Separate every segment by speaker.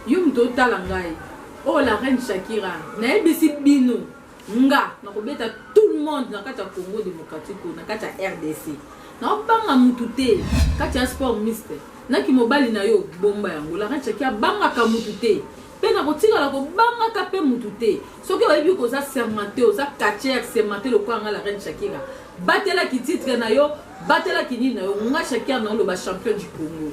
Speaker 1: Yum total ngai. Oh la reine Shakira. Na ebisi bino. Nga na kobeta tout le monde na kata Congo démocratique na kata RDC. Na banga mutute kata sport mixte. Na ki mobali na yo bomba yango la reine Shakira banga ka mutute. Pe na kotika la ko banga ka pe mutute. Soki oyebi ko za sermenté, oza kacher sermenté le kwa nga la reine Shakira. Batela ki titre na yo, batela ki ni na yo, nga Shakira na lo ba champion du Congo.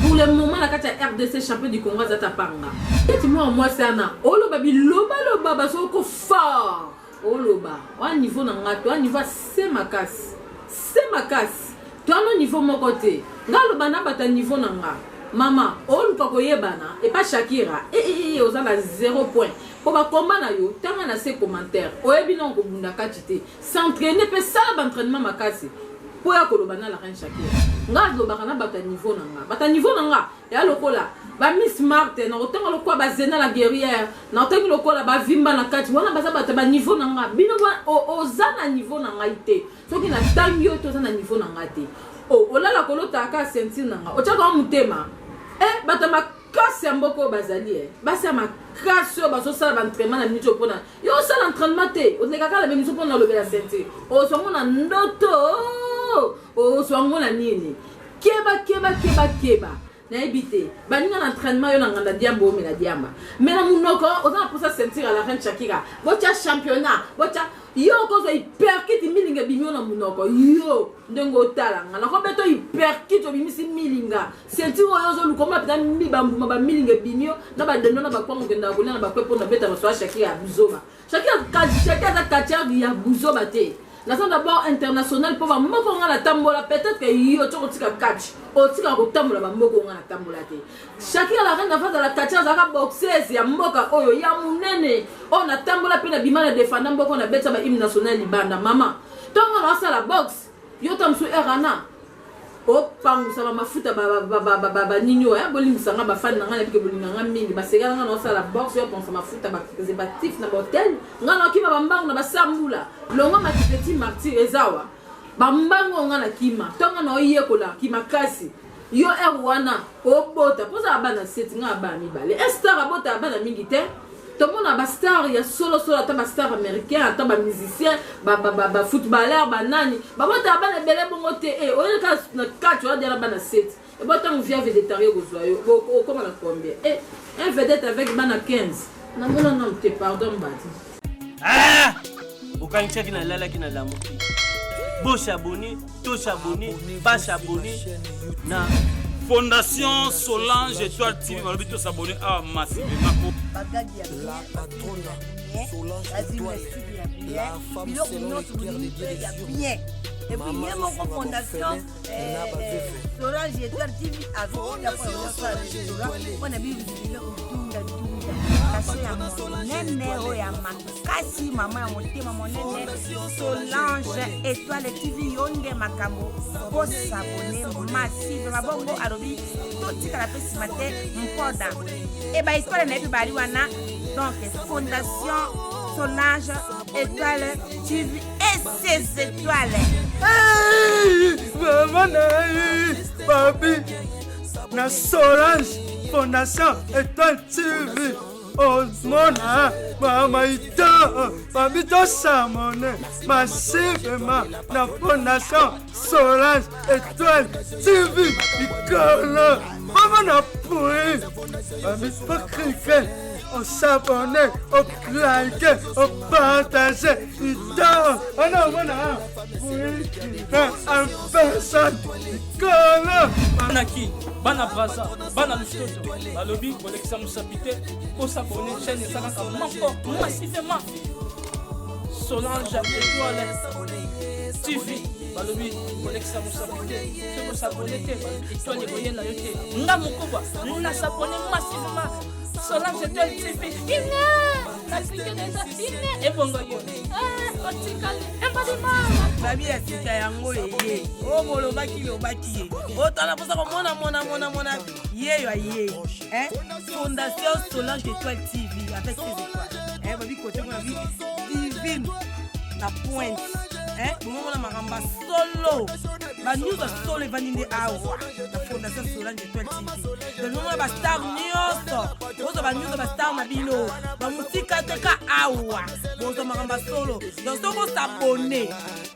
Speaker 1: Pour le moment, la carte RDC champion du Congo zata panga. Et moi c'est na oloba bi loba basoko fort. Oloba, au niveau na ngato, au niveau c'est makas. C'est makas. Tu as un niveau mon côté. Ngalo bana bata niveau na nga. Mama, on pa koyebana et pas Shakira. Ozala 0 point. Pour ba combat na yo, tanga na ses commentaires. Oyebi non ko bunda katite. S'entraîner pe ça l'entraînement makasi. Pour ya kolobana la reine Shakira. Nga lobakana bata niveau na nga. Bata niveau na nga. Ya lokola ba Miss Martin na otanga lokwa ba Zena la guerrière. Na otanga lokola ba Vimba na kati. Wana baza bata ba niveau na nga. Bino oza na niveau na nga ite. Soki na tangi yo toza na niveau na nga te. Olala kolota aka sentir na nga. Ochaka mutema. Bata makasi ya mboko bazali basi ya makasi oyo bazosala entraînement na minute opona yo osala entraînement te olekaka la bemiso mpona olobela sentir oswango na ndoto oswango na nini keba nayebi te baninga na entraînement yo na nganda diamba omela diamba mais na munoko oza na posa sentir à la reine Shakira botya championnat botya yo kozwa hyperkit milinga bimio na munoko yo ndenge otala nga nakobeto hyperkit obimisi milinga sentir oyo ozolukoma peta mibambuma bamilinga bimio na badendo na bakwango kenda kolia na bakwepo na beta basoa Shakira ya buzoba Shakira za katiar ya buzoba te. La zone d'abord international pour voir moko nga la tambola peut-être que yo toko tika catch o tika ko tambola ba moko nga la tambola te. Shakira la reine d'affaires de la catch za ka boxeuse ya mboka oyo ya munene on a tambola pe na bimana défendant mboka na beta ba hymne national libanda mama tongo na sala box yo tamsu erana o pangu sala mafuta ba ninyo ya bolimisa nga ba fan nga na pike bolinga nga mingi ba segala nga na sala box yo pensa mafuta ba préservatif na hotel nga na kima ba mbangu na ba sambula longa ma petit martyr ezawa ba mbangu nga na kima tonga na oyekola kima kasi yo wana o bota poza bana set nga ba mibale star bota bana mingi te tout le monde a ba star ya solo ta ba star américain ta ba musicien ba footballeur ba nani ba bota bana bele bongo te o le ka na catch o dira bana set e bota on vient végétarien go zoyo o comment la combien un vedette avec bana 15 na mona non te pardon bati
Speaker 2: ukancha kina lala kina lamuki bo s'abonner to s'abonner pas s'abonner na
Speaker 3: Fondation Solange Étoile TV, on va s'abonner à massivement.
Speaker 4: La patronne Solange Étoile, la femme
Speaker 5: bien. Et puis, il y a mon fondation Solange Étoile TV avec la fondation. On a vu nene ya makasi mama ya motema monene Solange Étoile TV yonde makambo po s'abonner massive mabongo alobi totika la pesi mate mpoda e ba histoire na bali wana donc fondation Solange Étoile TV et ses étoiles
Speaker 6: maman papi na Solange Fondation Étoile TV Osmona mama ita babito samone massivement na Fondation Solange Étoile TV ikolo mama na poué babito pas cliquer on s'abonne on like on partage ita ana wana en personne ikolo
Speaker 2: Naki, bana braza, bana lustoto, balobi, kolekisa musapite, pour s'abonner chaîne et ça va massivement. Solange Étoile TV, balobi, kolekisa musapite, c'est pour s'abonner, toi les voyez là, nga mokoba, na s'abonner massivement. Solange Étoile TV, na cliquer déjà, et bon goyo. Otikale, et pas de mal.
Speaker 5: babi ya tika yango ye o bolobaki lobaki ye otala posa komona mona ye yo ye Fondation Solange Étoile TV avec ses étoiles babi côté mon avis divine na pointe bon mona makamba solo banews solo evandi nde awa na fondation Solange Étoile TV tozomona bastar nyonso bozwa banews bastar na bino bamusika teka awa bozwa makambo solo donc soko s'abonne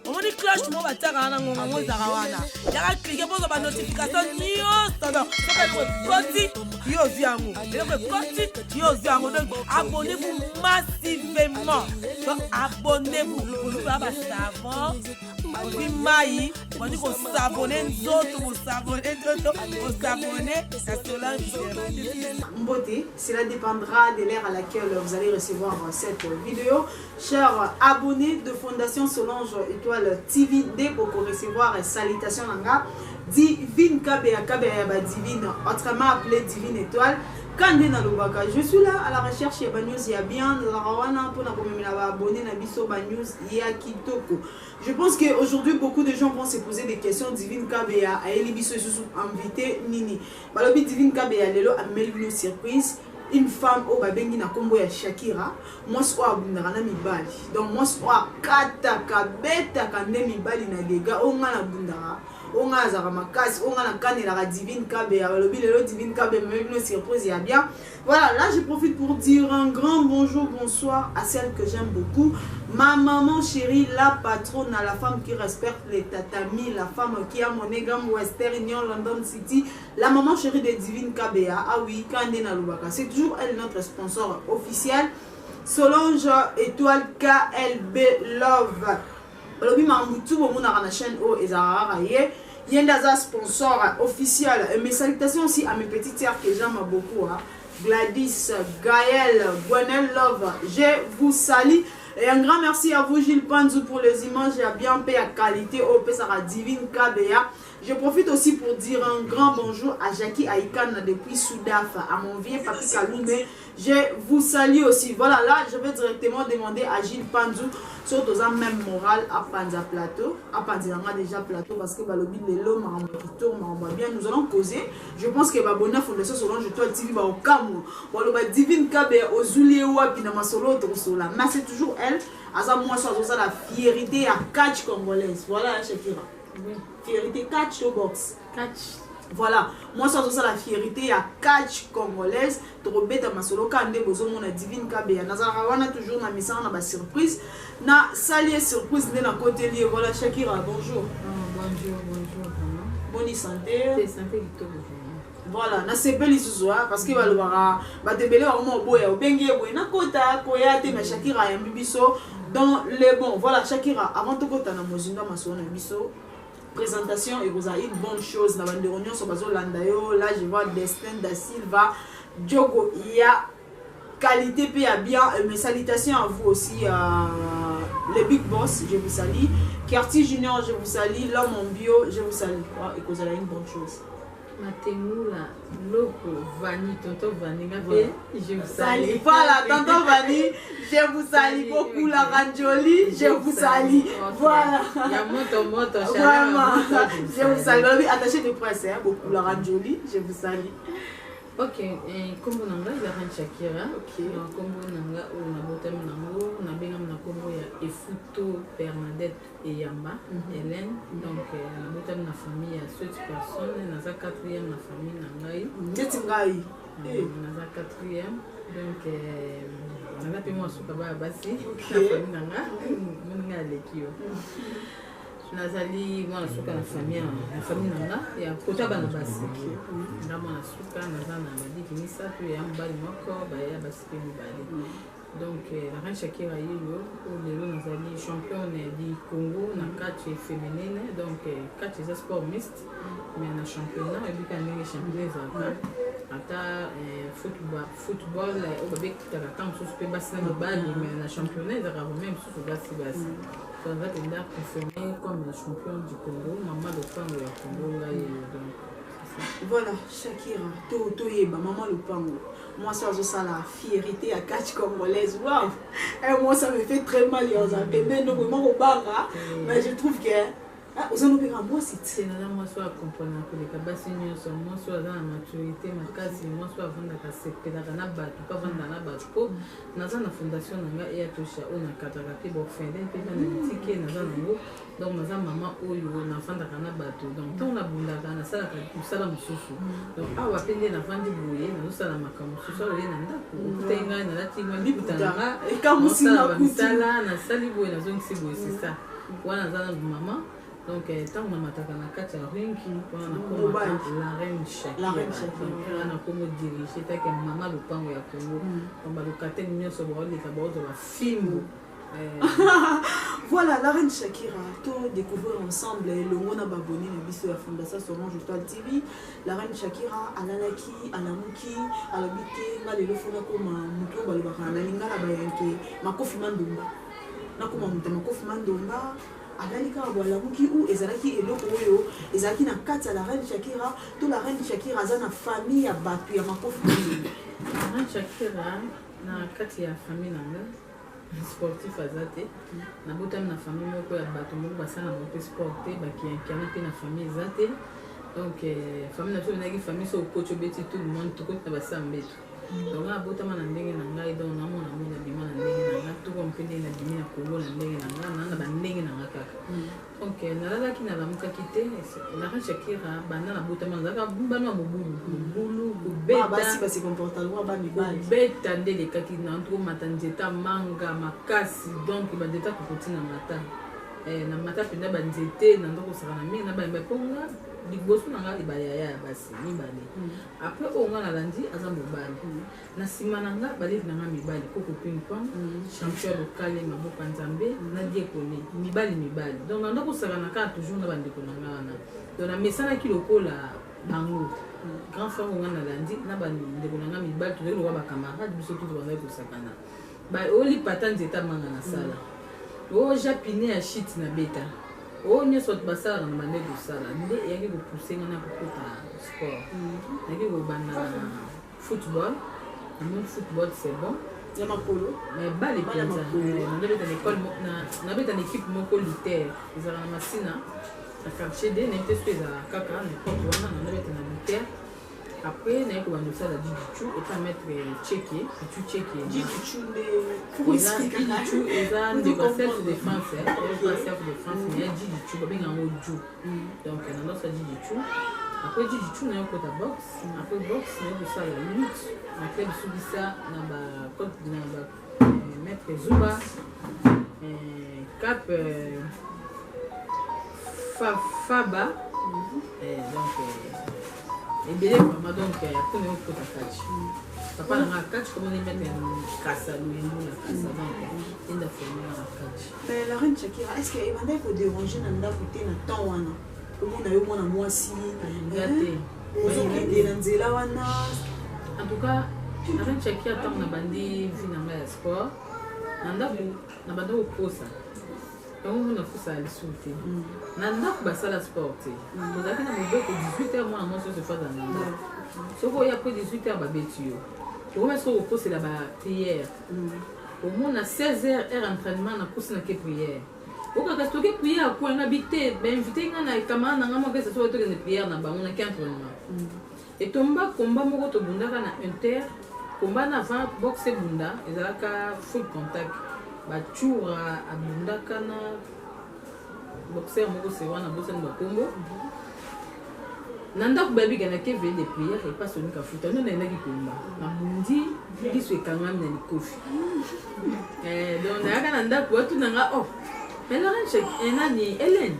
Speaker 5: omoni cloche mo batiaka wana ngonga ngo ezaka wana yaka klike bozwa banotification nyonso donc soki eloko ekoti yo ozwi yango eloko ekoti yo ozwi yango donc abonnez-vous massivement donc abonnez-vous ozwa basavon ozwi mai bandi kosabone nzoto kosabone nzoto kosabone na Solange.
Speaker 1: Mbote, cela dépendra de l'ère à laquelle vous allez recevoir cette vidéo. Chers abonnés de Fondation Solange Étoile TV, dès pour recevoir salutations nanga Divine Kabea Kabea Divine, autrement appelée Divine Étoile. Kande na lobaka, je suis là à la recherche ya news ya bien la rawana pour na komemela abonné na biso ba news ya kitoko. Je pense que aujourd'hui beaucoup de gens vont se poser des questions. Divine Kabea a eli biso sous invité nini. Balobi Divine Kabea lelo ameli une surprise. Une femme au babengi na kombo ya Shakira, moi so abundara na mibali. Donc moi so kata kabeta kande mibali na dega onga na bundara. Onga azara makasi, onga na kanela la Divine Kabea, lobi lelo Divine Kabea même une surprise ya bien. Voilà, là je profite pour dire un grand bonjour, bonsoir à celle que j'aime beaucoup, ma maman chérie, la patronne, la femme qui respecte les tatamis, la femme qui a mon égam Western Union London City, la maman chérie de Divine Kabea. Ah oui, Kandena Lubaka, c'est toujours elle notre sponsor officiel. Solange Étoile KLB Love. Lobi Mamoutou, mon na chaîne O Ezara Ye. Yendaza sponsor officiel. Et mes salutations aussi à mes petites sœurs que j'aime beaucoup. Hein. Gladys, Gaël, Gwenel Love. Je vous salue. Et un grand merci à vous Gilles Panzou pour les images. Il bien payé à qualité. Au Pesara Divine Kabea. Je profite aussi pour dire un grand bonjour à Jackie Aïkan depuis Soudaf, à mon vieux papi Kaloumé. Je vous salue aussi. Voilà, là, je vais directement demander à Gilles Panzou, surtout dans même moral à Panza Plateau. À Panza déjà Plateau parce que Balobi Lelo m'a bien. Nous allons causer. Je pense que Babona Fondation Solange Étoile TV va au Cameroun. Bon, le Divine Kabea, au Zuléoua, Pinama Solo, Trosola. Mais c'est toujours elle. À ça, moi, ça la fierté à catch congolaise. Voilà, Shakira. Oui. Fierté catch au box. Catch. Voilà. Moi, ça la fierté à catch congolaise. Trop bête à ma solo. Quand on besoin mon Divine Kabea. Nazarawana toujours na mission na ba surprise. Na salier surprise de na côté lié. Voilà, Shakira. Bonjour.
Speaker 7: Bonjour.
Speaker 1: Bonne santé.
Speaker 7: C'est santé qui
Speaker 1: voilà, na sepeli soir parce que balobara ba tebele vraiment boya obengi boya na kota koya te mais Shakira ya bibiso dans les bons. Voilà, Shakira avant tout kota na mozinda masona biso. Présentation et vous avez une bonne chose na bande réunion sur bazo landayo. Là je vois Destin da Silva Diogo, il y a qualité puis bien. Mes salutations à vous aussi, les big boss, je vous salue. Quartier Junior, je vous salue. L'homme en bio, je vous salue. Et que vous avez une bonne chose.
Speaker 7: Matemula, Loko, Vani, Tonton Vani, je vous salue.
Speaker 1: Voilà, Tonton Vani, je vous salue beaucoup. La Ranjoli, je vous salue. Voilà.
Speaker 7: Il y a moto,
Speaker 1: vraiment. Je vous salue. Attaché de presse, beaucoup. La Ranjoli, je vous salue.
Speaker 7: Ok, kombo nanga il a rien Shakira.
Speaker 1: Ok.
Speaker 7: Kombo nanga ou na botem nango na bengam na kombo ya Efuto Bernadette et Yamba Hélène. Donc na botem na famille à 7 personnes, na za 4e na famille nangai.
Speaker 1: Ngai.
Speaker 7: Na za 4e. Donc na pe moi suka ba basi na famille nanga. Munga lekio. Nazali mwana suka na famille nanga ya kota bana basi nga mwana suka naza na badiki misato ya mobali moko baya basi pe mibali. Donc la reine Shakira yeyo lelo nazali championne du Congo na catch féminine, donc catch eza sport mixte mais na championnat ebika ndenge championnat ezalaka ata football obabekitaka ntango mosusu mpe basi na mibali mais na championnat ezalaka même mosusu basi on va te dire confirmé comme le champion du Congo, maman le pango ya Congo là donc
Speaker 1: voilà, Shakira, Toyeba, maman le pango. Moi ça la fierté à catch congolaise. Waouh. Et moi ça me fait très mal mais je trouve que
Speaker 8: Ah, aux anopéra, moi, c'est
Speaker 1: moi, soit comprendre que les cabassiniers sont moi, soit dans la maturité, ma case, moi, soit avant de passer, pédagana batu, pas vendre la batu. Dans la fondation, on a eu touché, on a catarapi, bon, fin d'un peu, on a ticket, on a un donc, ma maman, on a enfant de la batu. Donc, on a bunda, on a ça, on a ça, on a souffle. Donc, ah, on a peine d'enfant de bouiller, on a ça, on a comme ça, on a un tenga, on a la tigre, on a et quand on s'y a ça, on a ça, on a zone, c'est ça. On a ça, maman. Donc, tant que mataka na kati ya ringi, on a la reine Shakira. On a comme dirigé, tant que maman le pango ya Congo, on va le cater mieux sur le de la film.
Speaker 8: Voilà, la reine Shakira, tout découvrir ensemble le monde a abonné le biso ya fondation Solange Étoile TV. La reine Shakira, Alalaki, Alamuki, Alabité, Malelo Fona comme Muto Balubaka, Nalinga la Bayanke, Makofi Mandumba. Nakoma Makofi Mandumba. Agalika Walamuki ou Ezalaki et l'Okoyo, Ezalaki na kati la reine Shakira, toute la reine Shakira a une famille à battu, à ma copine.
Speaker 1: La reine Shakira, na kati ya famille nanga, sportif azate, na botam na famille moko ya battu, moko basana moko sporté, baki incarné na famille zate. Donc, famille na famille so coach beti tout le monde, tout le monde basa mbeto. Donc, à botam na ndenge nanga, et donc na mona mona bima na ndenge nanga, tout comme pende na bimi na Congo na ndenge nanga, na ba ndenge nanga kaka. Donc, nalala ki na lamuka kite, la reine Shakira, bana na botam na zaka bana mobulu, beta.
Speaker 8: Basi basi comportement ba mi bali.
Speaker 1: Beta ndele kaki na ntro matanjeta manga makasi, donc ba deta ko na mata. Na mata penda ba nzete na ndoko saka na mingi na ba mbeponga. Liboso nanga libaya basi mibale. Après on a landi aza mobali. Na sima nanga bali nanga mibali koko ping pong, champion local maboka nzambe na diekone mibali. Donc nanda ko saka naka toujours na bande ko nanga wana. Donc na mesana ki lokola bango. Grand frère on a landi na bande ko nanga mibali to le ba camarade biso tout banda ko sakana. Ba oli patanze ta manga na sala. O japine a shit na beta. Oh, nous sommes passés dans la manière de ça. Il y a des poussées dans le sport. Il y a des football. Le football, c'est bon.
Speaker 8: Il y a ma polo.
Speaker 1: Mais balle est bien. On avait une école, on avait une équipe militaire. Ils avaient un machine. La quartier D, on était sur la caca, on avait un militaire. Après, on a eu ça à Djidichou et pas mettre checké.
Speaker 8: Djidichou,
Speaker 1: ils ont des self-défense. Ils ont des self-défense, mais il y a Djidichou, il y a un autre Djou. Donc, on a ça Djidichou. Après Djidichou, on a eu côté boxe. Après boxe, on a eu ça à la lutte. Après, on a eu ça à Maître Zouba. Cap Faba. Donc, et bien, maman, donc, il y a tout le monde qui a catch. Papa n'a pas catch, comment on met un casse à l'ouïe, la casse à l'ouïe, il a fait un catch.
Speaker 8: Mais la reine Shakira, est-ce qu'il y a un peu de déranger dans le côté de temps wana? Comment on a eu mon amour si?
Speaker 1: Gâté. En tout cas, la reine Shakira, tant qu'on a bandé, vu dans le sport, on a bandé au posa. On a fait ça à l'insulter. On a fait la sport. On a fait 18h, moi, je suis fait dans le monde. Si vous avez après 18h, on a fait la prière. Au moins, on a 16h, entraînement, on a fait la prière. On a fait la prière, on a invité, on a fait la prière, on a fait entraînement. Et tomba combat, on a fait inter, combat avant boxe bunda, et ça a full contact. Bachura abunda kana boxeur moko se wana bosen bakombo nanda kubabi kana ke veille de prière et pas soni ka futa non na ki komba na mundi biso ekangami na likofi donc na kana nda ko tu nanga oh mais la reine Shakira nani Hélène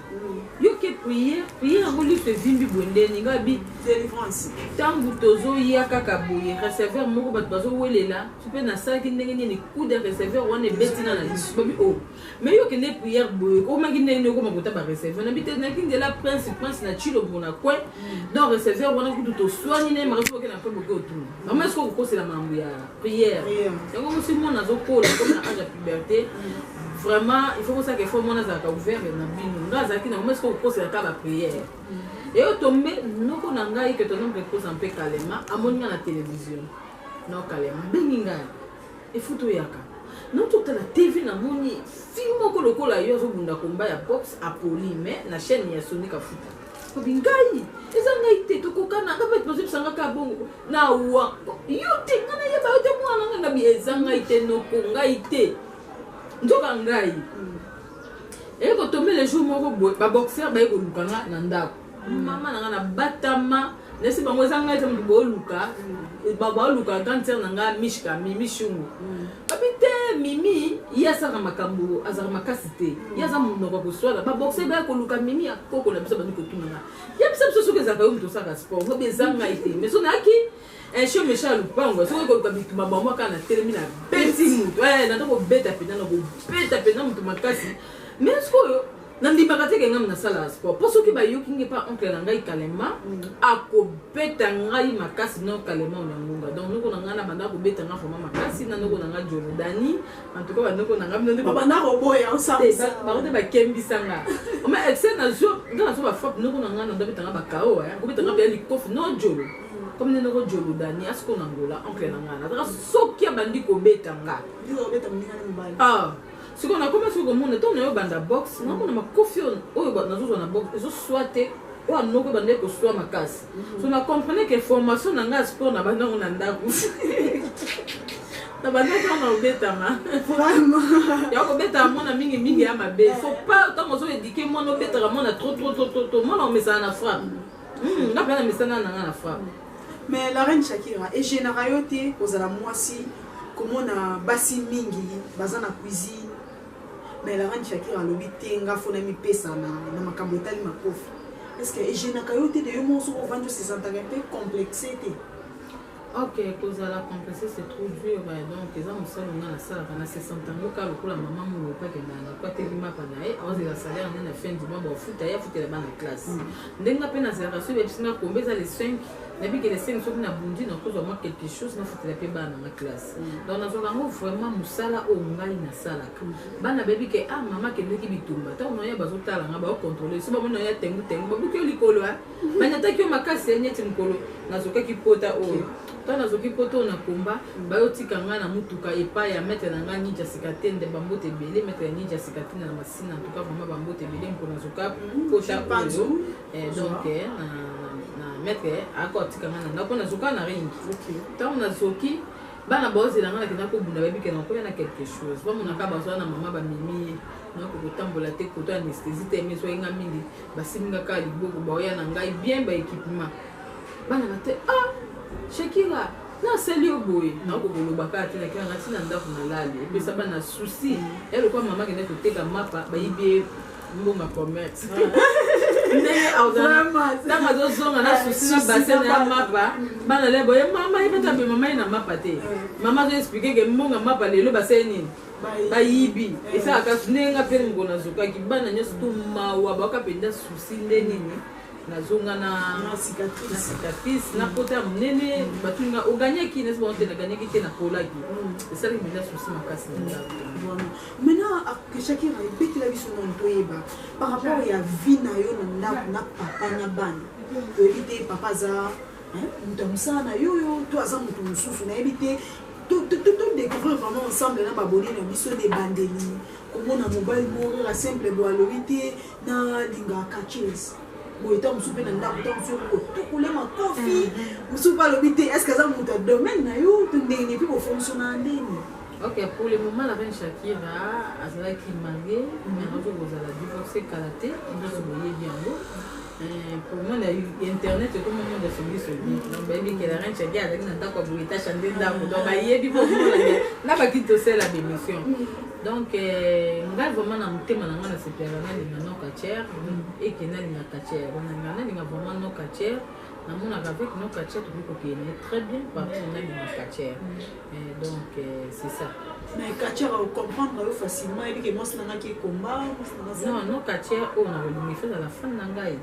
Speaker 1: yo ke prière ngoli se vimbi bondeni ngabi
Speaker 8: délivrance
Speaker 1: tangu tozo ya kaka boye receveur moko bat bazo welela tu peux na ça ki ndenge ni coup de receveur wana betina na babi oh mais yo ke ne prière boye ko mangi ndenge ko makota ba receveur na bité na ki de la prince na chilo bona quoi donc receveur wana ku to soigner ne ma ko ke na ko ko tout mais est-ce que c'est la mambo ya prière yango musi mona zo kola comme na âge de puberté. Vraiment, il faut que ça que faut mon azaka ouvert na bino. Ngazaki na moment ko poser la prière. Et au tomber, nous ko nanga que ton nom repose un peu calmement, amoni na télévision. Non calmement. Benginga. Et futo yaka. non tout la TV na moni film ko lokola yo zo bunda komba ya box apoli mais na chaîne ya Sony Kafuta ko bingai ezanga ite to kokana ka peut possible sanga ka bongo na wa yo te ngana ya ba te mwana nga bi ezanga ite no ko ngai te ndoka ngai et ko tombe les jours moko ba boxer ba ko lukanga na ndako mama na batama nesi bango ezanga ite mbo luka baba luka cancer nanga mishka mimi shungu babite mimi yasa makambo azara makasite yasa munoko kuswala ba boxer ba ko luka mimi akoko na biso baniko tunanga ya biso biso soke zaka yo mto saka sport ngo bezanga ite mais so naki un show méchant lupango so ko bituma ba mwaka na termina beti mutu na to ko beta pena na ko beta pena mutu makasi mais ko nandi bakate ke ngam na sala sport pour ceux qui ba yokinge pas oncle na ngai kalema ako beta ngai makasi no kalema na ngunga donc noko na ngana banda ko beta nga foma makasi na noko na nga Jordani en tout cas noko na ngam noko
Speaker 8: banda ko boya ensemble
Speaker 1: ba ko ba kembi sanga o ma excès na zo dans so ba fop noko na ngana ndo beta nga ba kao ko beta nga ba likof no jolo comme noko Jordani asko na ngola oncle na ngana tra soki abandi ko beta nga
Speaker 8: ndo beta mninga na mbali
Speaker 1: si on a commencé au monde, on a eu banda box, on a confiance, on a box, ils ont souhaité, on a nous bandé que soit ma casse. On a compris que formation dans le sport, on a bandé on a ndaku. Na bandé on a bêta ma.
Speaker 8: Vraiment.
Speaker 1: Il y a bêta mon ami mingi à ma bé. Faut pas tant on se éduquer moi no bêta moi na trop moi on met ça na frappe. On a plein de messages na frappe.
Speaker 8: Mais la reine Shakira et généralité aux ala moisi comment na basi mingi bazana cuisine. Mais la reine Shakira lobi tenga fona mi pesa na makambo etali makofi. Est-ce que je na kayote de yomo so vendre se sentir un peu complexé té.
Speaker 1: OK, cause la complexité c'est trop dur donc les hommes sont dans la salle pendant 60 ans ka lokola maman mo pas que na kwa telima pa na avant de la salaire na fin du mois ba futa ya futa la classe. Ndenga pe na zera so be singa kombeza les 5 depuis que les 5 sont na bundi na cause moi quelque chose na futa la pe ba na classe. Donc na zolango vraiment musala o ngai na sala. Bana baby ke maman ke ndeki bitumba ta on ya bazotala nga ba contrôler so ba mona ya tengu ba buki likolo bana ta kyo makasi nyeti mkolo na zoka ki pota o tana zoki poto na komba bayotika nga na mutuka epa ya mettre na nga nija sikatende bambote belé mettre nija sikatende na masina en tout cas vraiment bambote belé mpona zoka pota ozo donc na mettre akotika nga na mpona zoka na ringi tant na zoki bana boze na nga na kena ko bunda baby kena ko na quelque chose ba mona ka bazwa na mama ba mimi na ko tambola te ko to anesthésie te mais so nga mingi basiminga ka liboko ba ya na ngai bien ba équipement bana bate Shakira, na seli oboy, na ko bolobaka te na kila ngati na ndako na lali. Et puis ça ba na souci. Elle quoi maman qui ne ko teka mapa ba yibe mbonga commerce. Mais vraiment, na mazo zonga na souci na bassin na mapa. Bana le boy mama ibeta be mama ina mapa te. Mama zo expliquer que mbonga mapa lelo bassin nini. Ba yibi. Et ça ka sunenga pe ngona zoka ki bana nyoso tu mawa ba ka penda souci ndenini. Na zonga na cicatrice na pota munene batunga oganyaki n'est-ce pas on te na ganyaki te na polaki c'est ça qui me laisse aussi makasi
Speaker 8: vraiment maintenant que Shakira ebeti la biso non toyeba par rapport ya vie na yo na papa na bana to ebite papa za muta musana yo to aza mutu mususu na ebite tout découvrir vraiment ensemble na baboni na biso de bandeli komona mobile moko la simple boalobite na linga catches boita musupe na ndako ta musupe ko tukule makofi musupe alobite est-ce que ça muta domaine na yo to ndenge puis ko fonctionner ndeni.
Speaker 1: OK, pour le moment la reine Shakira azala ki mariée mais on va la divorcer kalaté on se voyer bien beau. Pour moi il y a eu internet comme on de celui donc baby que la reine Shakira avec na ndako boita chanter ndako donc ayebi pour na ba kito c'est la démission. Donc ngal vraiment na mutema na ngana sepela na linga no katière et que na linga katière on a linga vraiment no katière na mona avec no katière tout ko est très bien partout na linga katière donc c'est ça
Speaker 8: mais katière on comprendre facilement et que moi c'est na ki combat
Speaker 1: non no katière on a le fait à la fin na ngai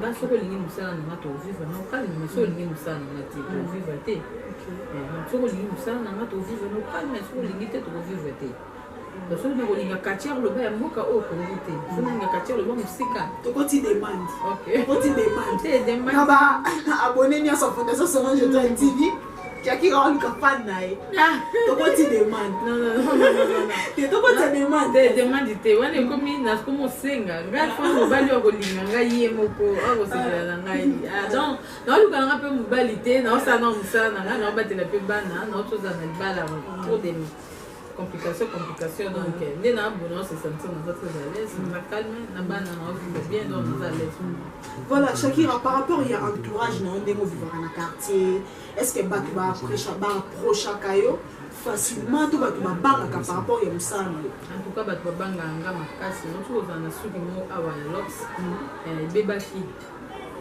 Speaker 1: ba so ko lingi musala na to vivre no kali mais so lingi musala na ti vivre te so ko lingi musala na to vivre no kali mais so lingi te to vivre te. Parce que nous avons katière le bas moka au comité. Nous avons katière le bas musika.
Speaker 8: Tu continues demande.
Speaker 1: OK.
Speaker 8: Tu continues demande.
Speaker 1: Tu demande.
Speaker 8: Naba abonné à sa fondation Solange Étoile TV. Shakira on ka fan nae. To ko ti demande.
Speaker 1: Non.
Speaker 8: To ko ti demande.
Speaker 1: Demande te wana komi na komo senga. Nga fa mobali wa kolinga nga ye moko ako sengela na ngai. Donc na luka nga pe mobali te na osa na musana nga na batela pe bana na otoza na libala pour des complications donc nde na bono se sentir na très à l'aise na calme na bana na vivre bien donc nous à l'aise.
Speaker 8: Voilà, Shakira, par rapport à l'entourage, on vivre dans le quartier, est-ce que tu vas approcher Kayo facilement tout va par rapport à ça?
Speaker 1: En tout cas, tu vas banga nga makasi, non tu vas na suki mo awa lox bebaki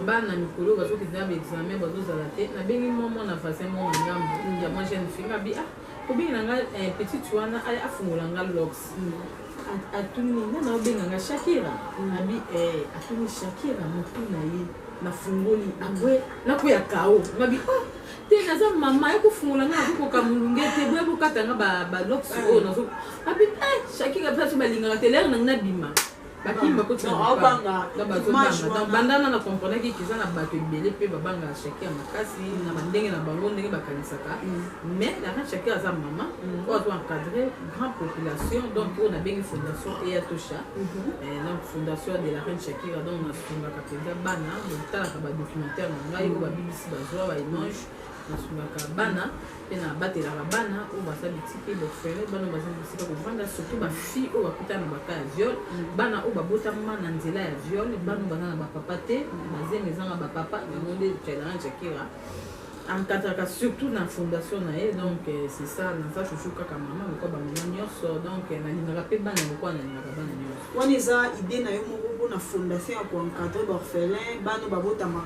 Speaker 1: bana mikolo bazo kidna examen bazo zalate na bengi momo na façon mo ngambo ya moi jeune fille bi ah ko bengi nga petit tuana ay afungola nga lox atuni na bengi nga Shakira abi atuni Shakira mutuna yi na fungoli abwe na ko ya kao ngabi oh tena za mama ya kufungula nga ko kamulungete bwe bukatanga ba lox o na so abi Shakira pesa balinga tele na bima bakimba ko tsana
Speaker 8: banga
Speaker 1: na bazobanga donc bandana na comprendre ki kiza na bato ebele pe babanga Shakira makasi na bandenge na bango ndenge bakanisaka mais la Shakira za mama ko to encadrer grande population donc on a bien fondation et atosha donc fondation de la reine Shakira donc na sunga kapenda bana donc tala ka ba documentaire na ngai ko ba BBC bazwa ba image na sunga ka bana et na batela ka bana o ba sa bitiki bo fere bana ba sa bitiki ko vanda surtout ba fille o ba kutana ba ka viol bana o ba botama na nzela ya viol bana bana ba papa te bazeme zanga ba papa na monde tela Shakira encadraka surtout na fondation na ye donc c'est ça na ça chouchou kaka mama ko ba mama nyonso donc na linga pe bana ko na linga bana nyonso
Speaker 8: wana eza idée na yo moko na fondation ya ko encadrer ba orphelin bana ba botama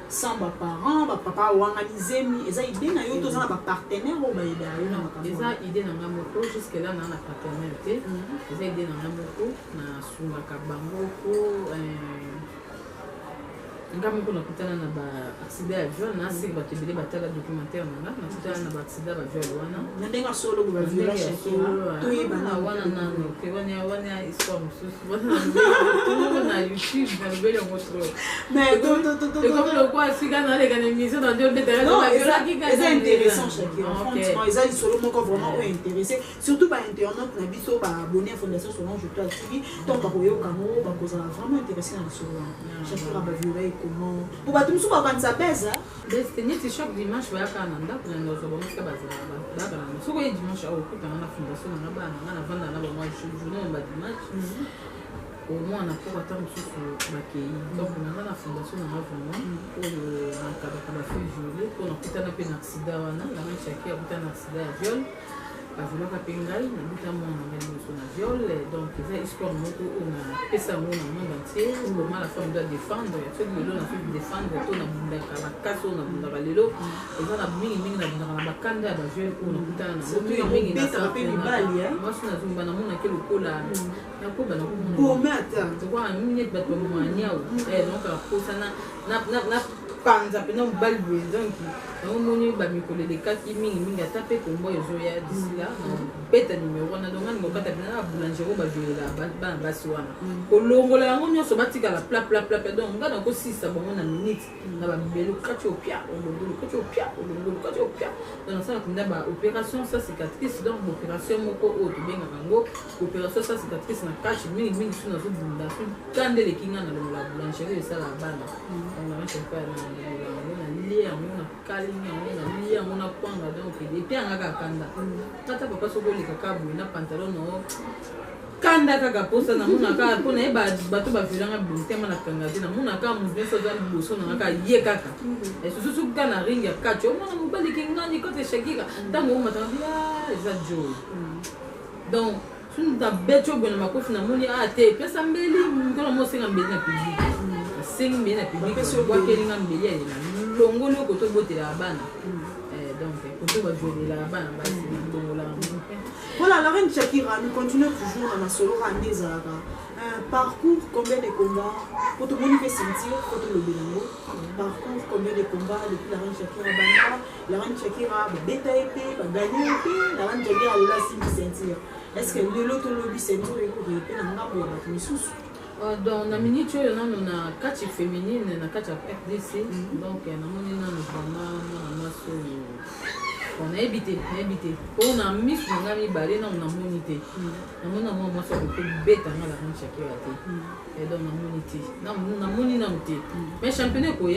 Speaker 8: sans ba parents ba papa wanganizemi eza idée na yo to za na ba partenaire o ba ida yo na makambo
Speaker 1: eza idée na nga moko jusque là na partenaire te eza idée na nga moko na sunga ka bango ko nga moko nakutana na ba accident ya viol na sik bato ebele batala documentaire na nga nakutana na ba accident ba viol wana
Speaker 8: na ndenga solo ba viol Shakira to yebana
Speaker 1: wana nano ke wana histoire mosusu wana na YouTube na lobeli yango trop
Speaker 8: mais
Speaker 1: comme le quoi sika na leka na émission na dio betera
Speaker 8: non eza intéressant Shakira franchement eza solo moko vraiment intéressé surtout ba internaute na biso ba abonné à Fondation Solange Étoile TV donc ba koyoka mo ba kozala vraiment intéressé na solo Shakira ba viol comment pour ba tumsu ba quand ça pèse
Speaker 1: destiné ti chaque dimanche ba ka na ndako na ndozo ba muska ba za ba soko ye dimanche au kuta na fondation na ba na vanda na ba moi journée ba dimanche au moins on a pour attendre sur ba kei donc na fondation na vraiment pour na ka ba fait violer pour na kuta na pe na accident wana la même Shakira kuta na accident ya viol bazolaka pe ngai na buta mwana na ngai nyonso na viol donc eza histoire moko oyo napesa yango na monde entier comment la femme doit défendre soki lelo nasoki défendre to nabundaka makasi oyo nabundaka lelo eza na mingimingi nabundaka na bakanda ya baviol oyo nakutana nango mingimingi mwasi nazomba namonake lokola nakoba nakomonaa mineti bato bamwaniao donc akosa na panza pena mobali boye donc naomoni bamikolo elekaki mingimingi ata mpe kombo ezoya disi la beta numero wana donc ngani kokata pena na boulanger oyo baviolela bana basi wana kolongola yango nyonso batikala plaplapla donc nga nakosisa bango na minute na babibele okati opia olongolo okati opia olongolo okati opia donc nasala komida baopération sa cicatrice donc baopération moko oyo tobengaka yango opération sa cicatrice na kache mingimingi so nazobunda so kande elekinga na longola boulangerie esala bana donc namachepa nalia yango na kalingi yango nalia yango na kwanga donc epe yanga kakanda kata papa soko olekaka boye na pantalon nao kanda kaka posa namonaka mpona ye bato baviolanga bilitema na kanga te namonaka motu nyonso aza liboso na kaka ye kaka sususu kaka na ringi ya kati omona mobali kingani kote Shakira ntango omatanga eza joy donc sunu tabeti oboye na makofi namoni te pesa mbeli nkolo mosenga mbeli na public asengi mbeli na public bwakelinga mbeli alela longoli oko tobotela bana donc koto baviolela bana basi longola
Speaker 8: voilà la reine Shakira nous continuons toujours dans la solo randé zalaka parcours combien de combats pour tout le monde sentir pour tout le monde parcours combien de combats depuis la reine Shakira banda la reine Shakira beta épée gagné épée la reine Shakira la simple sentir est-ce que le lot lobby sentir épée na ngambo ya bato misusu
Speaker 1: donc na minute oyo nano na kati féminine na kati ya FDC donc namoni nano vraiment mwana mwasi oyo on a évité on a mis sur on a mis balé non on a monité on a moi ça peut bête dans la reine Shakira et donc on a monité non on a moni non té mais championnat quoi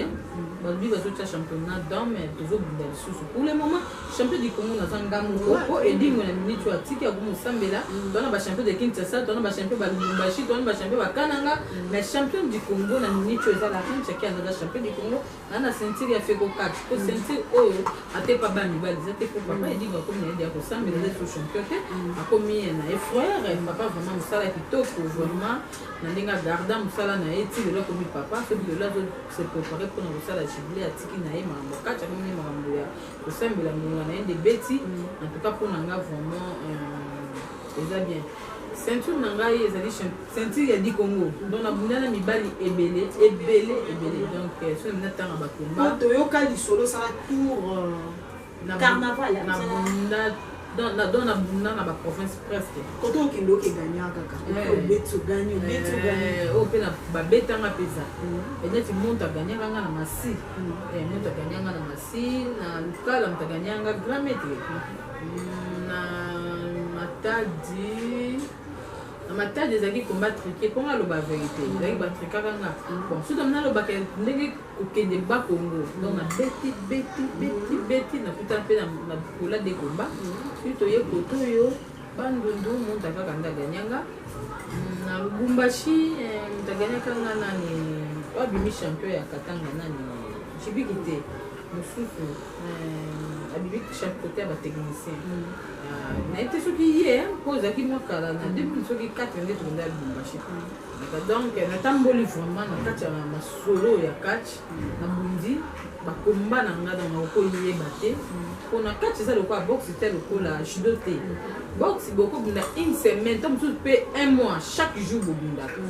Speaker 1: bah lui va tout championnat dans mais toujours dans sous pour le moment champion du Congo na zangamu ko et dit on a mis tu as tiki à comme sambela dans la champion de Kinshasa dans la champion ba Lubumbashi dans la champion ba Kananga mais champion du Congo na mini tu la reine Shakira na champion du Congo na ceinture ya fait ko 4 ko ceinture oyo ate pas bani bali zate ko papa il dit va comme il dit ko sambela de champion te a commis na frère papa vraiment ça là kitoko vraiment na ndinga garda musala na eti le comme papa ce de là se préparer pour na musala jubilé atiki na ye mambo kacha mini mambo ya ko sambela mwana na ende beti en tout cas pour nanga vraiment ça bien ceinture nangai ezali ceinture ya di Congo donc na bunda na mibali ebele donc so na tanga ba komba
Speaker 8: to yoka li solo ça tour carnaval
Speaker 1: na bunda dans la bunda na ba province presque
Speaker 8: koto kindo ke gagner kaka beto gagner
Speaker 1: o pe na ba betanga pesa et net monta gagner nga na masi monta gagner nga na masi na lukala monta gagner nga grand maître na matadi ezalaki combattre pour nga loba vérité ezalaki batrikaka nga bon soki amina alobaka ndenge kokende ba Congo donc na beti nakuta mpe na kola de komba soki toye koto oyo bandundu monta kaka nda ganyanga na Lubumbashi mutaganyaka nga nani abimi champion ya Katanga nani jibiki te mosusu abimi champion kote ya batechnicien na ete soki ye mpo ezalaki mwa kala na 2004 nde tokonda ya Lubumbashi donc natamboli vraiment na kati ya masolo ya catch na bundi bakomba na nga donc nakokoyeba te mpo na catch eza lokola boxe te lokola judo te boxe bokobunda une semaine to mosusu mpe un mois chaque jour bobundaka